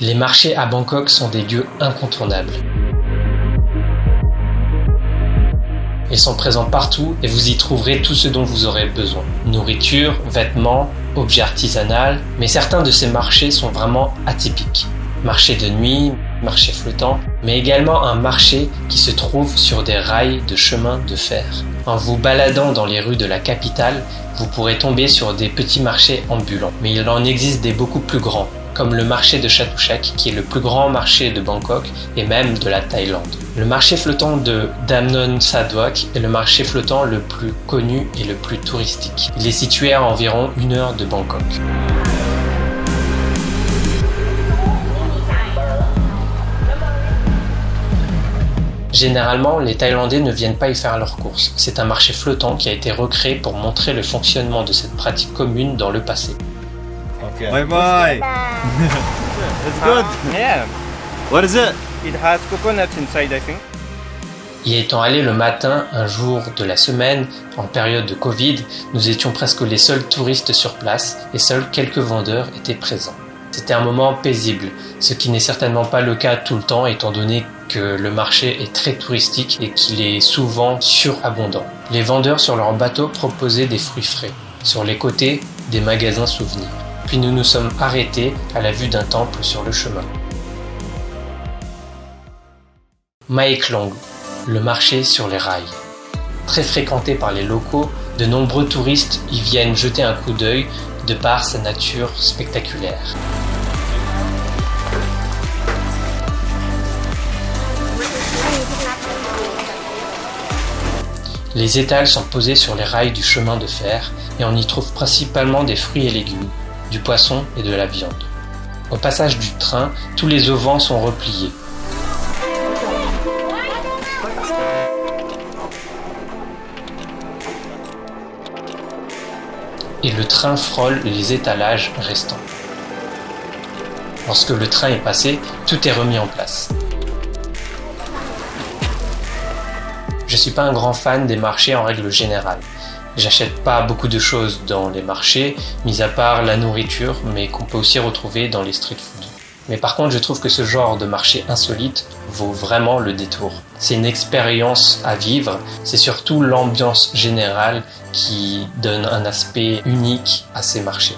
Les marchés à Bangkok sont des lieux incontournables. Ils sont présents partout et vous y trouverez tout ce dont vous aurez besoin. Nourriture, vêtements, objets artisanaux, mais certains de ces marchés sont vraiment atypiques. Marché de nuit, marché flottant, mais également un marché qui se trouve sur des rails de chemin de fer. En vous baladant dans les rues de la capitale, vous pourrez tomber sur des petits marchés ambulants, mais il en existe des beaucoup plus grands, comme le marché de Chatuchak qui est le plus grand marché de Bangkok et même de la Thaïlande. Le marché flottant de Damnon Sadwak est le marché flottant le plus connu et le plus touristique. Il est situé à environ 1 heure de Bangkok. Généralement, les Thaïlandais ne viennent pas y faire leurs courses. C'est un marché flottant qui a été recréé pour montrer le fonctionnement de cette pratique commune dans le passé. Okay. Bye bye. It's good. Yeah. What is it? It has coconuts inside, I think. Y étant allé le matin, un jour de la semaine, en période de Covid, nous étions presque les seuls touristes sur place et seuls quelques vendeurs étaient présents. C'était un moment paisible, ce qui n'est certainement pas le cas tout le temps étant donné que le marché est très touristique et qu'il est souvent surabondant. Les vendeurs sur leur bateau proposaient des fruits frais. Sur les côtés, des magasins souvenirs. Puis nous nous sommes arrêtés à la vue d'un temple sur le chemin. Mae Klong, le marché sur les rails. Très fréquenté par les locaux, de nombreux touristes y viennent jeter un coup d'œil de par sa nature spectaculaire. Les étals sont posés sur les rails du chemin de fer et on y trouve principalement des fruits et légumes, du poisson et de la viande. Au passage du train, tous les auvents sont repliés. Et le train frôle les étalages restants. Lorsque le train est passé, tout est remis en place. Je suis pas un grand fan des marchés en règle générale. J'achète pas beaucoup de choses dans les marchés, mis à part la nourriture, mais qu'on peut aussi retrouver dans les street food. Mais par contre, je trouve que ce genre de marché insolite vaut vraiment le détour. C'est une expérience à vivre, c'est surtout l'ambiance générale qui donne un aspect unique à ces marchés.